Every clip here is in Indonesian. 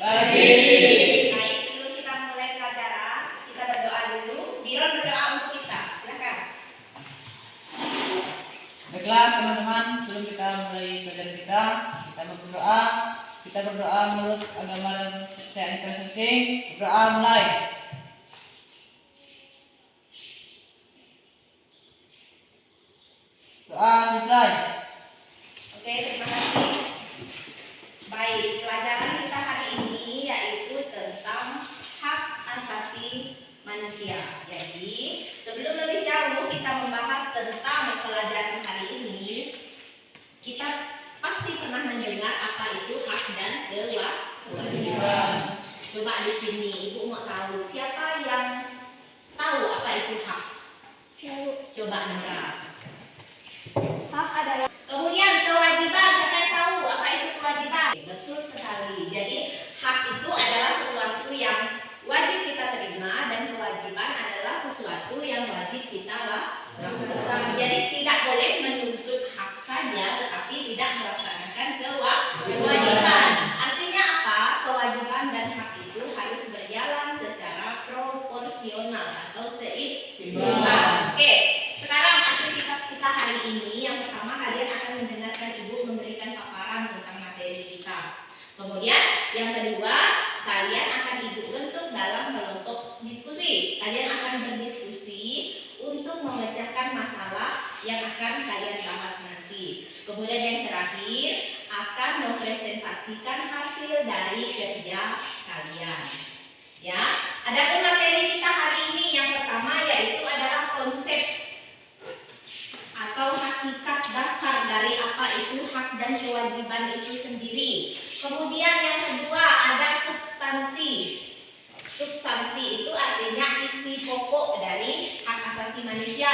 Pagi. Baik, sebelum kita mulai pelajaran, kita berdoa dulu. Biron berdoa untuk kita. Silakan. Baiklah teman-teman, sebelum kita mulai pelajaran kita berdoa. Kita berdoa menurut agama dan kepercayaan kita masing-masing. Berdoa mulai. Doa selesai. Oke, terima kasih. Baik, pelajaran kita hari ini yaitu tentang hak asasi manusia. Jadi, sebelum lebih jauh kita membahas tentang pelajaran hari ini, kita pasti pernah mendengar apa itu hak dan kewajiban. Coba di sini Ibu mau tahu siapa yang tahu apa itu hak? Coba Nora. Hak adalah. Kemudian kewajiban, siapa yang tahu apa itu kewajiban? Betul sekali. Jadi hak itu adalah sesuatu yang wajib kita terima dan kewajiban adalah sesuatu yang wajib kita lakukan. Jadi tidak boleh menuntut hak saja tetapi tidak melaksanakan kewajiban. Artinya apa? Kewajiban dan hak itu harus berjalan secara proporsional atau seimbang. Oke, sekarang aktivitas kita hari ini yang pertama kalian akan mendengarkan Ibu memberikan paparan tentang materi kita. Kemudian yang kedua, kalian akan Ibu bentuk dalam kelompok diskusi. Kalian akan berdiskusi untuk memecahkan masalah yang akan kalian bahas nanti. Kemudian yang terakhir akan mempresentasikan hasil dari kerja kalian. Ya, adapun materi kita hari ini yang pertama yaitu adalah konsep atau hakikat dasar dari apa itu hak dan kewajiban itu sendiri. Kemudian yang kedua ada substansi. Substansi itu artinya isi pokok dari hak asasi manusia.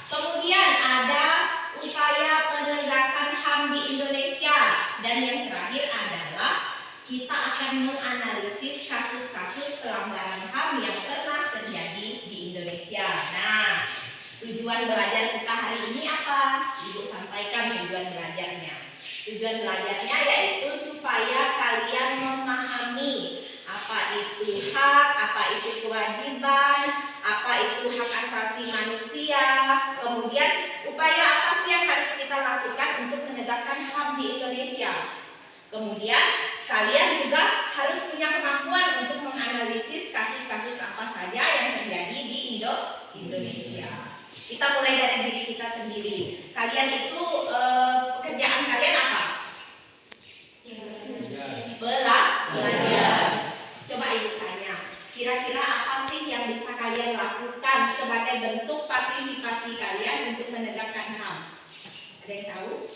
Kemudian ada upaya penegakan HAM di Indonesia. Dan yang terakhir adalah kita akan menganalisis kasus-kasus pelanggaran HAM yang pernah terjadi di Indonesia. Nah, tujuan belajar kita hari ini apa? Ibu sampaikan tujuan belajarnya. Tujuan belajarnya yaitu supaya kalian memahami apa itu hak, apa itu kewajiban, apa itu hak asasi manusia. Kemudian upaya apa sih yang harus kita lakukan untuk menegakkan HAM di Indonesia. Kemudian kalian juga harus punya kemampuan untuk menganalisis kasus-kasus apa saja yang terjadi di Indonesia. Kita mulai dari diri kita sendiri. Kalian itu pekerjaan kalian apa? Belajar. Coba Ibu tanya, kira-kira apa sih yang bisa kalian lakukan sebagai bentuk partisipasi kalian untuk menegakkan HAM? Ada yang tahu?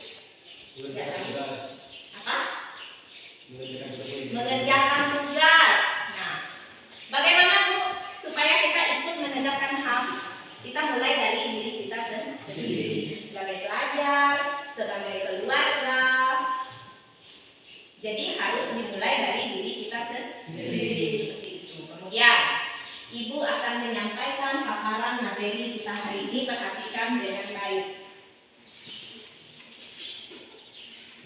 Tidak tahu. Apa? Mengerjakan tugas. Nah, bagaimana Bu supaya kita ikut menegakkan HAM? Kita mulai dari diri kita sendiri, sebagai pelajar, sebagai keluarga. Jadi harus dimulai dari diri kita sendiri seperti itu. Kemudian Ibu akan menyampaikan paparan materi kita hari ini, perhatikan dengan baik.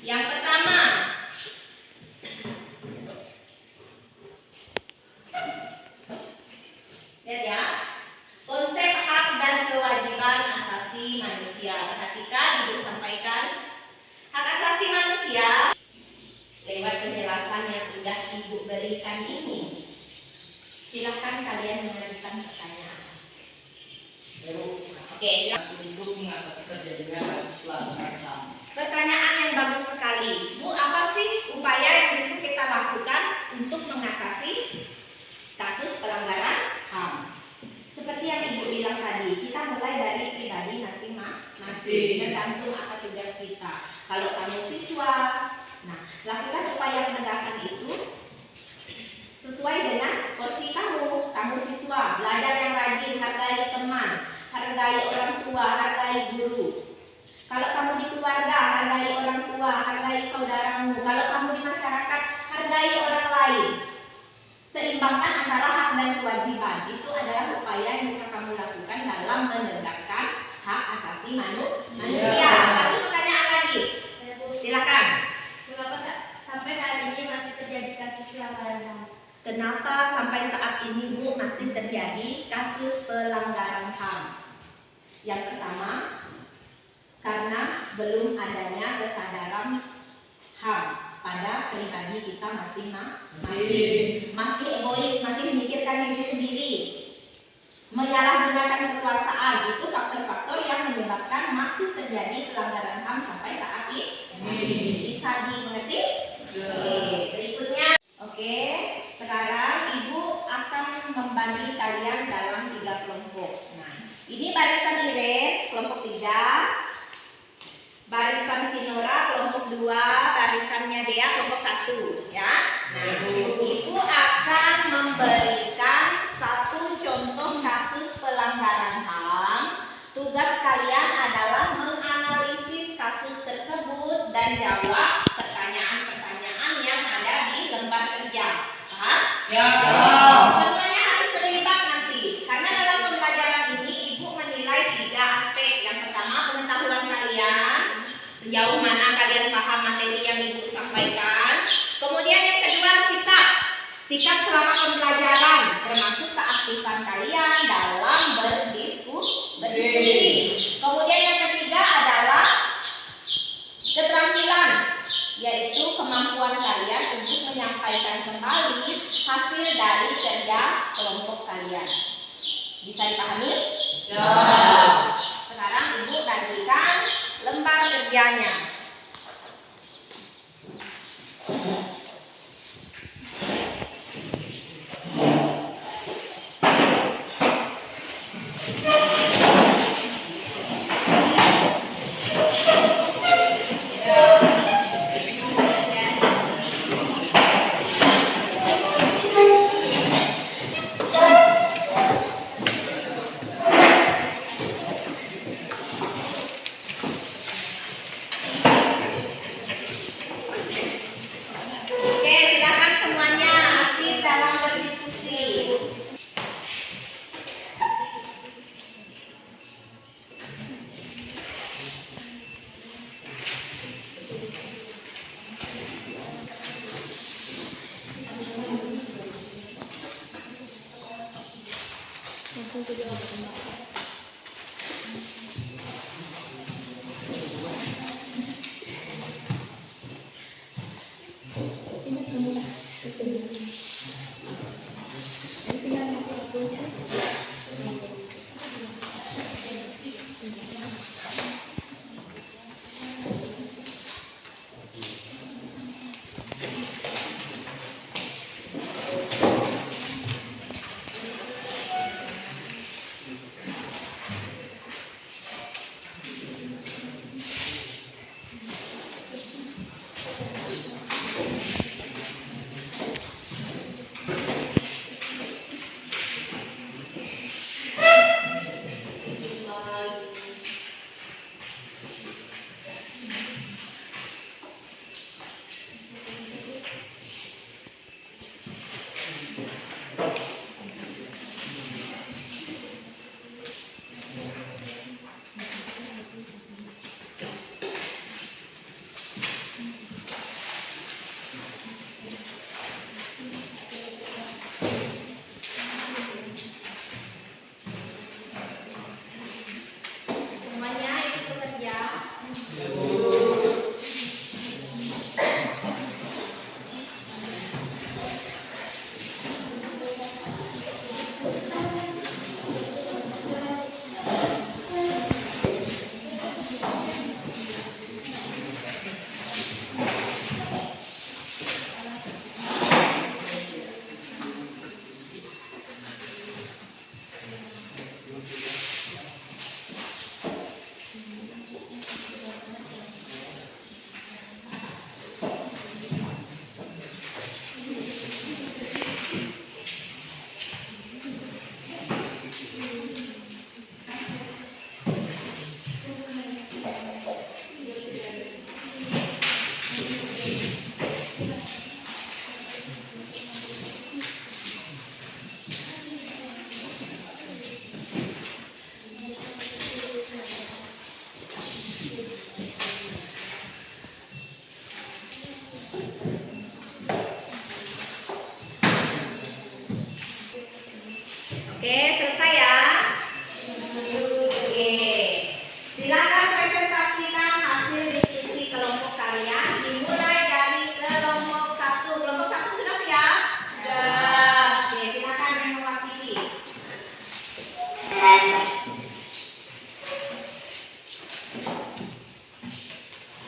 Yang pertama, lihat ya, konsep hak dan kewajiban asasi manusia. Perhatikan, Ibu sampaikan. Hak asasi manusia lewat penjelasan yang sudah Ibu berikan ini. Silakan kalian mengajukan pertanyaan. Oke, silakan. Untuk mengatasi terjadinya kasus pelanggaran HAM. Pertanyaan yang bagus sekali. Bu, apa sih upaya yang bisa kita lakukan untuk mengatasi kasus pelanggaran HAM? Seperti yang Ibu bilang tadi, kita mulai dari pribadi masing-masing, tergantung apa tugas kita. Kalau kamu siswa, nah, lakukan upaya penegakan itu sesuai dengan porsi kamu. Kamu siswa, belajar yang rajin, hargai teman, hargai orang tua, hargai guru. Kalau kamu di keluarga, hargai orang tua, hargai saudaramu. Kalau kamu di masyarakat, hargai orang lain. Seimbangkan antara hak dan kewajiban. Itu adalah upaya yang bisa kamu lakukan dalam menegakkan hak asasi manusia. Satu pertanyaan lagi. Silakan. Mengapa sampai saat ini masih terjadi kasus pelanggaran HAM? belum adanya kesadaran HAM pada pribadi kita masing-masing. Masih egois, masih memikirkan diri sendiri. Menyalahgunakan kekuasaan itu faktor-faktor yang menyebabkan masih terjadi pelanggaran HAM sampai saat ini. Bisa dimengerti? Oke, berikutnya. Oke, sekarang Ibu akan membagi kalian dalam 3 kelompok. Nah, ini barisan Iren, kelompok 3. Barisan Sinora kelompok 2, barisannya Dea kelompok 1, ya. Nah, Ibu akan memberikan satu contoh kasus pelanggaran HAM. Tugas kalian adalah menganalisis kasus tersebut dan jawab pertanyaan-pertanyaan yang ada di lembar kerja. Paham? Ya. Semuanya harus terlibat nanti. Karena dalam pembelajaran ini Ibu menilai 3 aspek. Yang pertama, pengetahuan kalian. Sejauh mana kalian paham materi yang Ibu sampaikan. Kemudian yang kedua, sikap selama pembelajaran, termasuk keaktifan kalian dalam berdiskusi. Kemudian yang ketiga adalah keterampilan, yaitu kemampuan kalian untuk menyampaikan kembali hasil dari kerja kelompok kalian. Bisa dipahami? Ya. Sekarang Ibu bagikan lembar kerjanya. Oke, silakan semuanya aktif dalam berdiskusi. Langsung ke jawaban. Ini semua. Ini tinggal masuk dulu. Semuanya ikut bekerja.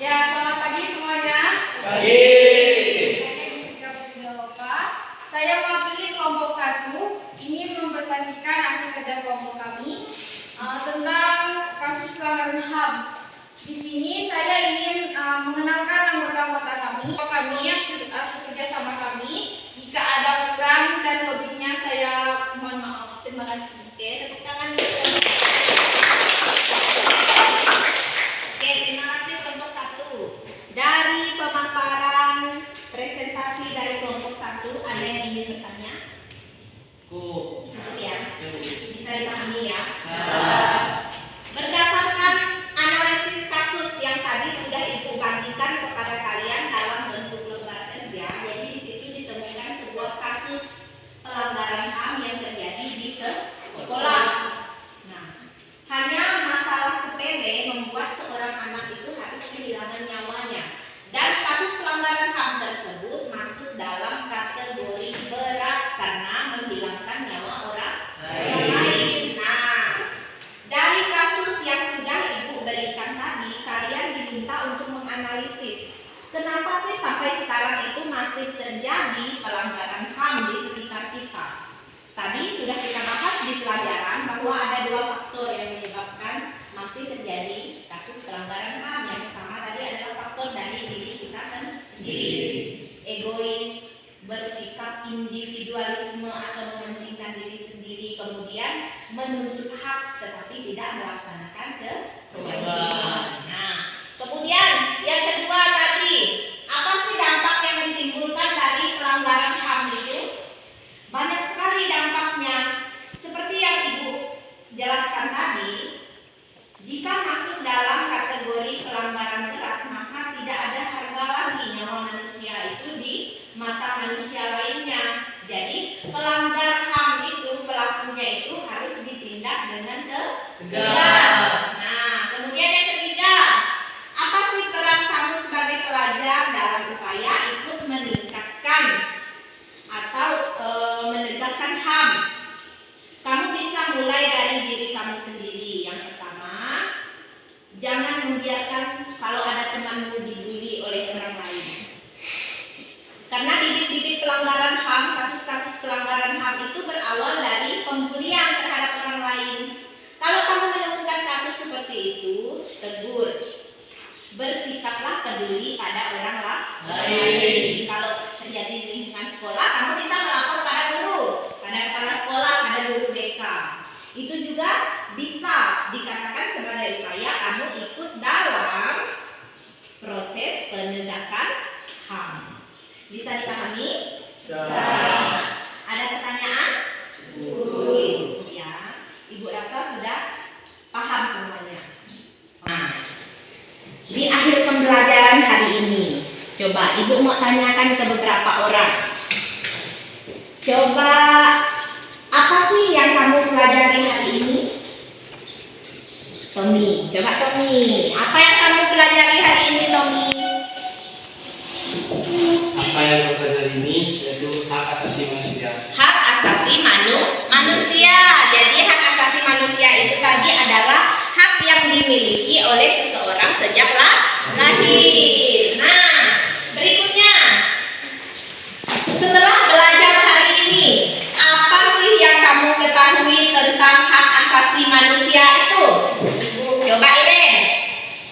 Ya, selamat pagi semuanya. Pagi. Saya Jessica Putri. Saya mewakili kelompok 1 ingin mempresentasikan hasil kerja kelompok kami tentang kasus pelanggaran HAM. Di sini saya ingin mengenalkan anggota-anggota kami. Kami yang sekerja sama kami. Jika ada kurang dan lebihnya saya mohon maaf. Terima kasih. Oke, tepuk tangan dulu. Oke, terima kasih kelompok 1. Dari pemaparan presentasi dari kelompok 1, ada yang ingin bertanya? Cukup. Cukup ya? Cukup. Bisa dipahami ya? Nah. Berdasarkan analisis kasus yang tadi sudah Ibu bagikan kepada kalian dalam bentuk lembar kerja, jadi di situ ditemukan sebuah kasus pelanggaran HAM yang terjadi di sekolah. Nah, hanya masalah sepele membuat seorang anak itu harus kehilangan nyawanya. Dan kasus pelanggaran HAM tersebut masuk dalam kategori berat karena menghilangkan nyawa orang lain. Nah, dari kasus yang sudah Ibu berikan tadi, kalian diminta untuk menganalisis kenapa sih sampai sekarang itu masih terjadi pelanggaran HAM di sekitar kita. Tadi sudah kita bahas di pelajaran bahwa ada 2 faktor yang menyebabkan masih terjadi kasus pelanggaran HAM. Yang pertama tadi adalah faktor dari diri kita sendiri, egois, bersikap individualisme atau mementingkan diri sendiri, kemudian menuntut hak tetapi tidak melaksanakan kewajiban. Nah, kemudian yang kedua tadi, apa sih dampak yang ditimbulkan dari pelanggaran HAM itu? Banyak sekali dampaknya. Seperti yang Ibu jelaskan tadi, jika masuk dalam kategori pelanggaran berat, maka tidak ada harga lagi nyawa manusia itu di mata manusia lainnya. Jadi pelanggar HAM itu, pelakunya itu harus ditindak dengan tegas. Nah, kemudian yang ketiga, apa sih peran kamu sebagai pelajar dalam upaya ikut meningkatkan atau menegakkan HAM? Kamu bisa mulai dari diri kamu sendiri. Yang pertama, jangan membiarkan kalau ada temanmu dibully oleh orang lain. Karena bibit-bibit pelanggaran HAM, kasus-kasus pelanggaran HAM itu berawal dari pembulian terhadap orang lain. Kalau kamu menemukan kasus seperti itu, tegur. Bersikaplah peduli pada orang lain. Kalau terjadi di lingkungan sekolah, kamu bisa melapor pada guru, pada kepala sekolah, pada guru BK. Itu juga bisa dikatakan sebagai upaya kamu ikut dalam proses penegakan HAM. Bisa dipahami? Nah, ada pertanyaan? Cukup ya. Ibu rasa sudah paham semuanya. Nah, di akhir pembelajaran hari ini, coba Ibu mau tanyakan ke beberapa orang. Coba, apa sih yang kamu pelajari hari ini? Tommy, coba Tommy. Apa yang kamu pelajari hari ini, Tommy? Apa yang kita pelajari ini yaitu hak asasi manusia. Hak asasi manusia. Jadi hak asasi manusia itu tadi adalah hak yang dimiliki oleh seseorang sejak lahir. Nah, berikutnya, setelah belajar hari ini, apa sih yang kamu ketahui tentang hak asasi manusia itu? Coba Irene.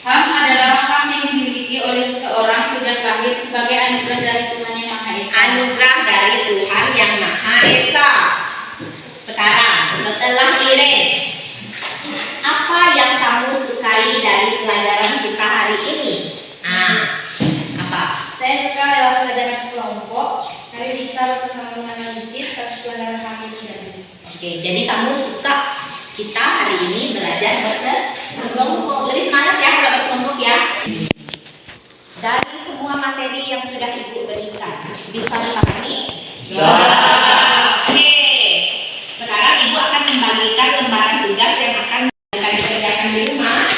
HAM adalah hak yang dimiliki oleh seseorang sejak lahir sebagai anugerah dari Tuhan Yang Maha Esa. Anugerah dari Tuhan Yang Maha Esa. Sekarang, setelah Irene, apa yang kamu sukai dari pelajaran kita hari ini? Apa? Saya suka lewat pelajaran kelompok, kami bisa bersama menganalisis kasus pelanggaran HAM ini tadi. Oke, jadi kamu suka kita hari ini belajar berkelompok. Lebih semangat ya kalau berkelompok ya. Dari semua materi yang sudah Ibu berikan, bisa dipahami? Bisa. Oke. Sekarang Ibu akan membagikan lembaran tugas yang akan dikerjakan di rumah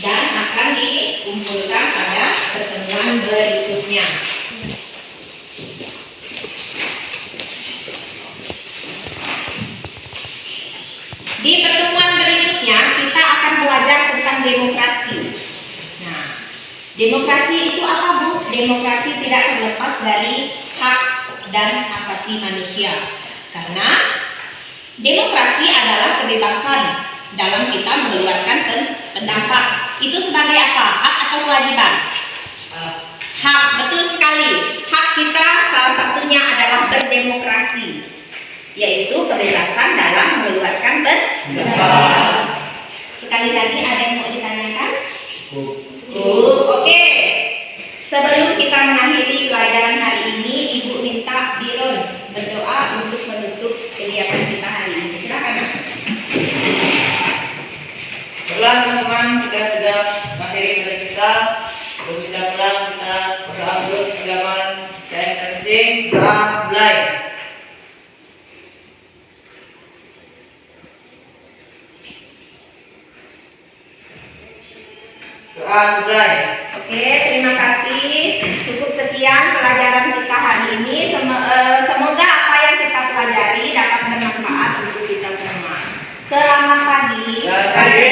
dan akan dikumpulkan pada pertemuan berikutnya. Di pertemuan berikutnya kita akan Demokrasi itu apa, Bu? Demokrasi tidak terlepas dari hak dan asasi manusia. Karena demokrasi adalah kebebasan dalam kita mengeluarkan pendapat. Itu sebagai apa? Hak atau kewajiban? Hak, betul sekali. Hak kita salah satunya adalah berdemokrasi, yaitu kebebasan dalam mengeluarkan pendapat. Sekali lagi, ada yang mau ditanyakan? Oke. Sebelum kita mengakhiri pelajaran hari ini, Ibu minta Biron berdoa untuk menutup kegiatan kita hari ini. Silakan. Baiklah teman-teman, kita sudah mengakhiri pelajaran kita. Sebelum kita pulang, kita berdoa dulu agama dan masing-masing. Doa mulai. Doa selesai. Oke, terima kasih. Cukup sekian pelajaran kita hari ini. Semoga apa yang kita pelajari dapat bermanfaat untuk kita semua. Selamat pagi. Selamat pagi.